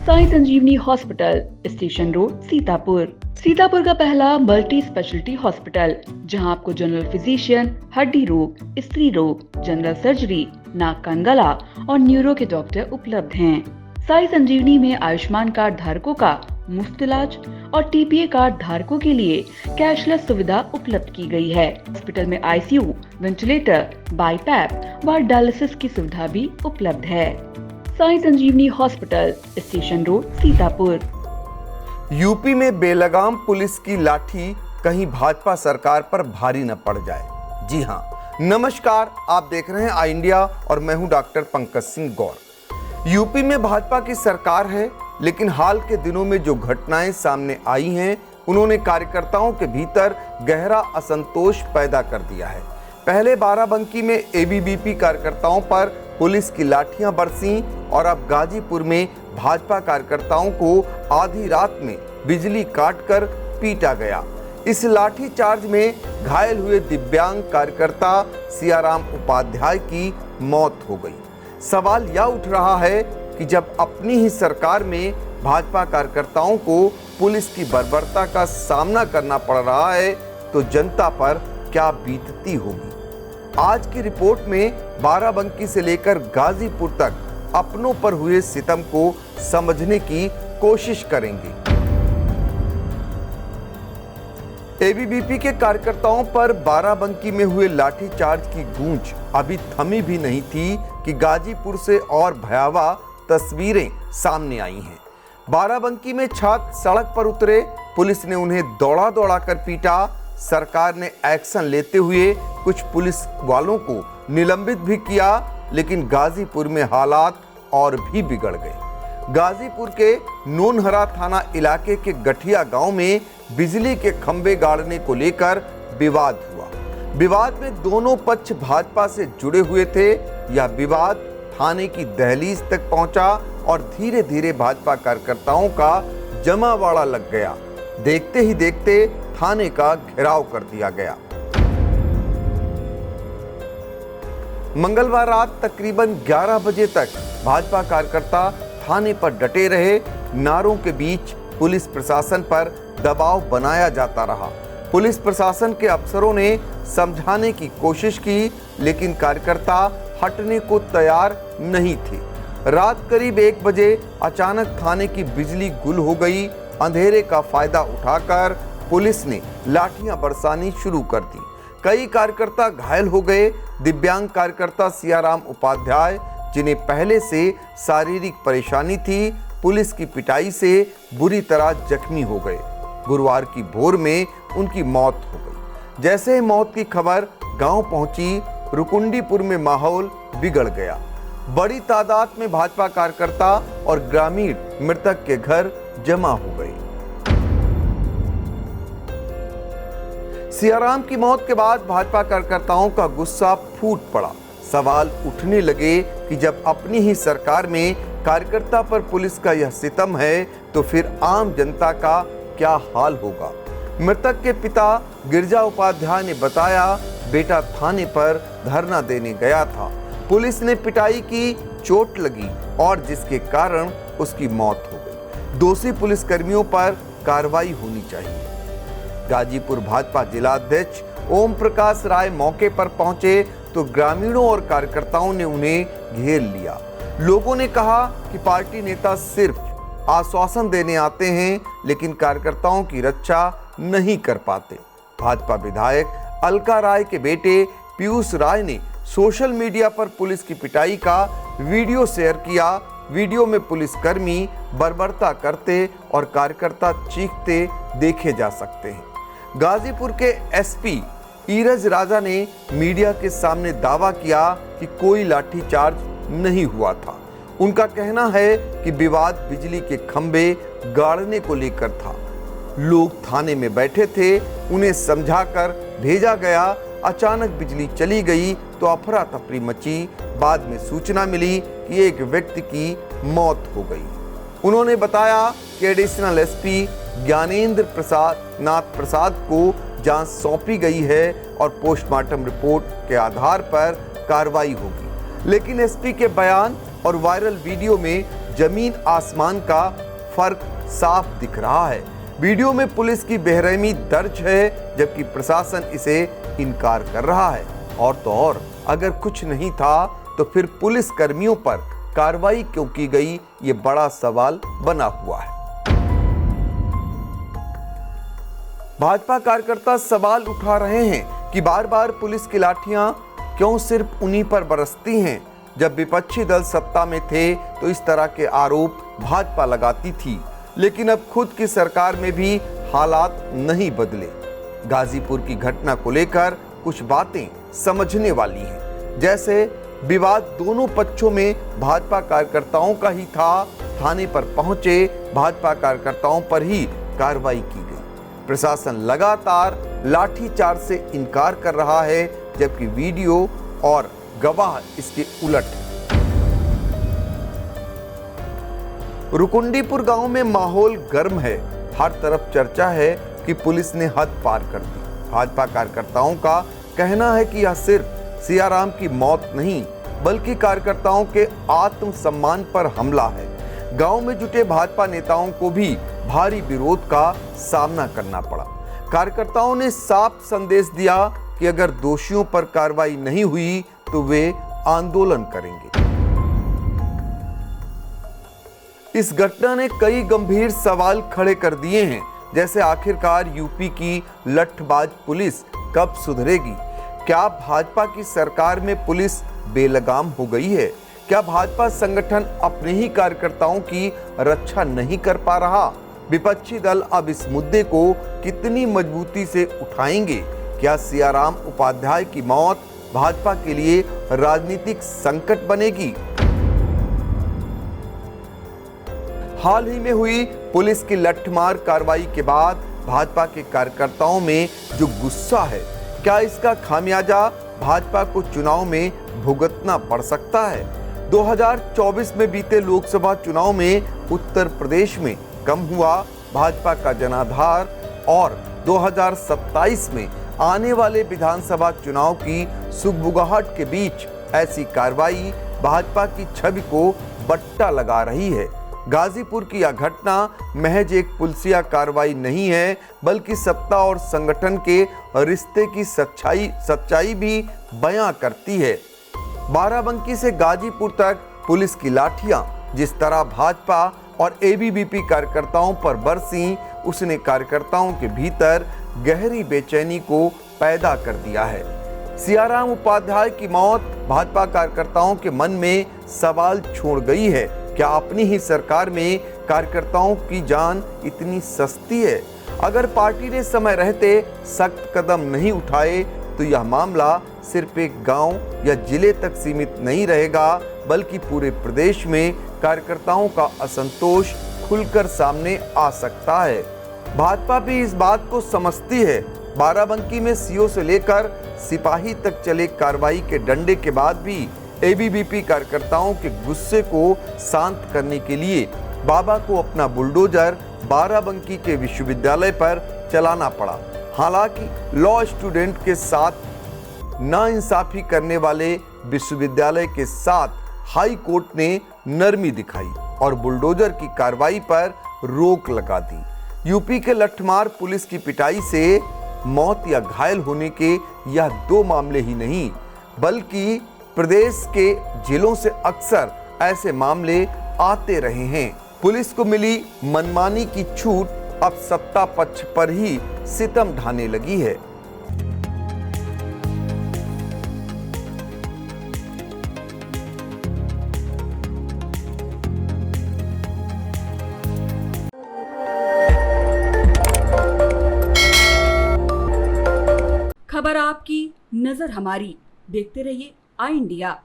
Sai Sanjeevani hospital, station road, Sitapur. Sitapur का पहला multi speciality hospital, जहां आपको जनरल फिजिशियन, हड्डी रोग, स्त्री रोग, जनरल सर्जरी, नाक कान गला और न्यूरो के डॉक्टर उपलब्ध हैं। साई संजीवनी में आयुष्मान कार्ड धारकों का मुफ्त इलाज और टीपीए कार्ड धारकों के लिए कैशलेस सुविधा उपलब्ध की गई है। हॉस्पिटल में आईसीयू, वेंटिलेटर, बाईपैप व डायलिसिस की सुविधा भी उपलब्ध है। Sai Sanjeevani hospital, station road, Sitapur. UP में बेलगाम पुलिस की लाठी कहीं भाजपा सरकार पर भारी न पड़ जाए। जी हां, नमस्कार, आप देख रहे हैं आई इंडिया और मैं हूं डॉक्टर पंकज सिंह गौर। यूपी में भाजपा की सरकार है, लेकिन हाल के दिनों में जो घटनाएं सामने आई हैं, उन्होंने कार्यकर्ताओं के भीतर गहरा असंतोष पैदा कर दिया है। पहले बाराबंकी में एबीवीपी कार्यकर्ताओं पर पुलिस की लाठियां बरसीं और अब गाजीपुर में भाजपा कार्यकर्ताओं को आधी रात में बिजली काटकर पीटा गया। इस लाठी चार्ज में घायल हुए दिव्यांग कार्यकर्ता सियाराम उपाध्याय की मौत हो गई। सवाल यह उठ रहा है कि जब अपनी ही सरकार में भाजपा कार्यकर्ताओं को पुलिस की बर्बरता का सामना करना पड़ रहा है, तो जनता पर क्या बीतती होगी। आज की रिपोर्ट में बाराबंकी से लेकर गाजीपुर तक अपनों पर हुए सितम को समझने की कोशिश करेंगे। एबीवीपी के कार्यकर्ताओं पर बाराबंकी में हुए लाठीचार्ज की गूंज अभी थमी भी नहीं थी कि गाजीपुर से और भयावह तस्वीरें सामने आई हैं। बाराबंकी में छात्र सड़क पर उतरे, पुलिस ने उन्हें दौड़ा दौड़ा कर पीटा। सरकार ने एक्शन लेते हुए कुछ पुलिस वालों को निलंबित भी किया, लेकिन गाजीपुर में हालात और भी बिगड़ गए। गाजीपुर के नूनहरा थाना इलाके के गठिया गांव में बिजली के खंभे गाड़ने को लेकर विवाद हुआ। विवाद में दोनों पक्ष भाजपा से जुड़े हुए थे। यह विवाद थाने की दहलीज तक पहुंचा और धीरे धीरे भाजपा कार्यकर्ताओं का जमावाड़ा लग गया। देखते ही देखते थाने का घेराव कर दिया गया। मंगलवार रात तकरीबन 11 बजे तक भाजपा कार्यकर्ता थाने पर डटे रहे। नारों के बीच पुलिस प्रशासन पर दबाव बनाया जाता रहा। पुलिस प्रशासन के अफसरों ने समझाने की कोशिश की, लेकिन कार्यकर्ता हटने को तैयार नहीं थे। रात करीब 1 बजे अचानक थाने की बिजली गुल हो गई। अंधेरे का फायदा उठाकर पुलिस ने लाठियां बरसानी शुरू कर दी। कई कार्यकर्ता घायल हो गए। दिव्यांग कार्यकर्ता सियाराम उपाध्याय, जिन्हें पहले से शारीरिक परेशानी थी, पुलिस की पिटाई से बुरी तरह जख्मी हो गए। गुरुवार की भोर में उनकी मौत हो गई। जैसे ही मौत की खबर गांव पहुंची, रुकुंडीपुर में माहौल बिगड़ गया। बड़ी तादाद में भाजपा कार्यकर्ता और ग्रामीण मृतक के घर जमा हो गए। सियाराम की मौत के बाद भाजपा कार्यकर्ताओं का गुस्सा फूट पड़ा। सवाल उठने लगे कि जब अपनी ही सरकार में कार्यकर्ता पर पुलिस का यह सितम है, तो फिर आम जनता का क्या हाल होगा। मृतक के पिता गिरजा उपाध्याय ने बताया, बेटा थाने पर धरना देने गया था, पुलिस ने पिटाई की, चोट लगी और जिसके कारण उसकी मौत हो गई। दोषी पुलिसकर्मियों पर कार्रवाई होनी चाहिए। गाजीपुर भाजपा जिलाध्यक्ष ओम प्रकाश राय मौके पर पहुंचे तो ग्रामीणों और कार्यकर्ताओं ने उन्हें घेर लिया। लोगों ने कहा कि पार्टी नेता सिर्फ आश्वासन देने आते हैं, लेकिन कार्यकर्ताओं की रक्षा नहीं कर पाते। भाजपा विधायक अलका राय के बेटे पीयूष राय ने सोशल मीडिया पर पुलिस की पिटाई का वीडियो शेयर किया। वीडियो में पुलिसकर्मी बर्बरता करते और कार्यकर्ता चीखते देखे जा सकते हैं। गाजीपुर के एसपी ईरज राजा ने मीडिया के सामने दावा किया कि कोई लाठीचार्ज नहीं हुआ था। उनका कहना है कि विवाद बिजली के खंभे गाड़ने को लेकर था। लोग थाने में बैठे थे, उन्हें समझाकर भेजा गया। अचानक बिजली चली गई तो अफरा तफरी मची। बाद में सूचना मिली कि एक व्यक्ति की मौत हो गई। उन्होंने बताया कि एडिशनल एसपी ज्ञानेंद्र प्रसाद नाथ प्रसाद को जांच सौंपी गई है और पोस्टमार्टम रिपोर्ट के आधार पर कार्रवाई होगी। लेकिन एसपी के बयान और वायरल वीडियो में जमीन आसमान का फर्क साफ दिख रहा है। वीडियो में पुलिस की बेरहमी दर्ज है, जबकि प्रशासन इसे इनकार कर रहा है। और तो और, अगर कुछ नहीं था तो फिर पुलिस कर्मियों पर कार्रवाई क्यों की गई, ये बड़ा सवाल बना हुआ है। भाजपा कार्यकर्ता सवाल उठा रहे हैं कि बार बार पुलिस की लाठियां क्यों सिर्फ उन्हीं पर बरसती हैं। जब विपक्षी दल सत्ता में थे तो इस तरह के आरोप भाजपा लगाती थी, लेकिन अब खुद की सरकार में भी हालात नहीं बदले। गाजीपुर की घटना को लेकर कुछ बातें समझने वाली हैं। जैसे विवाद दोनों पक्षों में भाजपा कार्यकर्ताओं का ही था, थाने पर पहुंचे भाजपा कार्यकर्ताओं पर ही कार्रवाई की गई। प्रशासन लगातार लाठीचार्ज से इनकार कर रहा है, जबकि वीडियो और गवाह इसके उलट। रुकुंडीपुर गांव में माहौल गर्म है। हर तरफ चर्चा है कि पुलिस ने हद पार कर दी। भाजपा कार्यकर्ताओं का कहना है कि यह सिर्फ सियाराम की मौत नहीं, बल्कि कार्यकर्ताओं के आत्मसम्मान पर हमला है। गांव में जुटे भाजपा नेताओं को भी भारी विरोध का सामना करना पड़ा। कार्यकर्ताओं ने साफ संदेश दिया कि अगर दोषियों पर कार्रवाई नहीं हुई तो वे आंदोलन करेंगे। इस घटना ने कई गंभीर सवाल खड़े कर दिए हैं, जैसे आखिरकार यूपी की लठबाज पुलिस कब सुधरेगी? क्या भाजपा की सरकार में पुलिस बेलगाम हो गई है? क्या भाजपा संगठन अपने ही कार्यकर्ताओं की रक्षा नहीं कर पा रहा? विपक्षी दल अब इस मुद्दे को कितनी मजबूती से उठाएंगे? क्या सियाराम उपाध्याय की मौत भाजपा के लिए राजनीतिक संकट बनेगी? हाल ही में हुई पुलिस की लठमार कार्रवाई के बाद भाजपा के कार्यकर्ताओं में जो गुस्सा है, क्या इसका खामियाजा भाजपा को चुनाव में भुगतना पड़ सकता है? 2024 में बीते लोकसभा चुनाव में उत्तर प्रदेश में कम हुआ भाजपा का जनाधार, और 2027 में आने वाले विधानसभा चुनाव की सुगबुगाहट के बीच ऐसी कार्रवाई भाजपा की छवि को बट्टा लगा रही है। गाजीपुर की यह घटना महज एक पुलिसिया कार्रवाई नहीं है, बल्कि सत्ता और संगठन के रिश्ते की सच्चाई भी बयां करती है। बाराबंकी से गाजीपुर तक पुलिस की लाठियां जिस तरह भाजपा और एबीवीपी कार्यकर्ताओं पर बरसी, उसने कार्यकर्ताओं के भीतर गहरी बेचैनी को पैदा कर दिया है। सियाराम उपाध्याय की मौत भाजपा कार्यकर्ताओं के मन में सवाल छोड़ गई है। क्या अपनी ही सरकार में कार्यकर्ताओं की जान इतनी सस्ती है? अगर पार्टी ने समय रहते सख्त कदम नहीं उठाए तो यह मामला सिर्फ एक गांव या जिले तक सीमित नहीं रहेगा, बल्कि पूरे प्रदेश में कार्यकर्ताओं का असंतोष खुलकर सामने आ सकता है। भाजपा भी इस बात को समझती है। बाराबंकी में सीओ से लेकर सिपाही तक चले कार्रवाई के डंडे के बाद भी एबीवीपी कार्यकर्ताओं के गुस्से को शांत करने के लिए बाबा को अपना बुलडोजर बाराबंकी के विश्वविद्यालय पर चलाना पड़ा। हालांकि लॉ स्टूडेंट के साथ नाइंसाफी करने वाले विश्वविद्यालय के साथ हाई कोर्ट ने नरमी दिखाई और बुलडोजर की कार्रवाई पर रोक लगा दी। यूपी के लठमार पुलिस की पिटाई से मौत या घायल होने के यह दो मामले ही नहीं, बल्कि प्रदेश के जिलों से अक्सर ऐसे मामले आते रहे हैं। पुलिस को मिली मनमानी की छूट अब सत्ता पक्ष पर ही सितम ढाने लगी है। खबर आपकी, नजर हमारी। देखते रहिए आई इंडिया।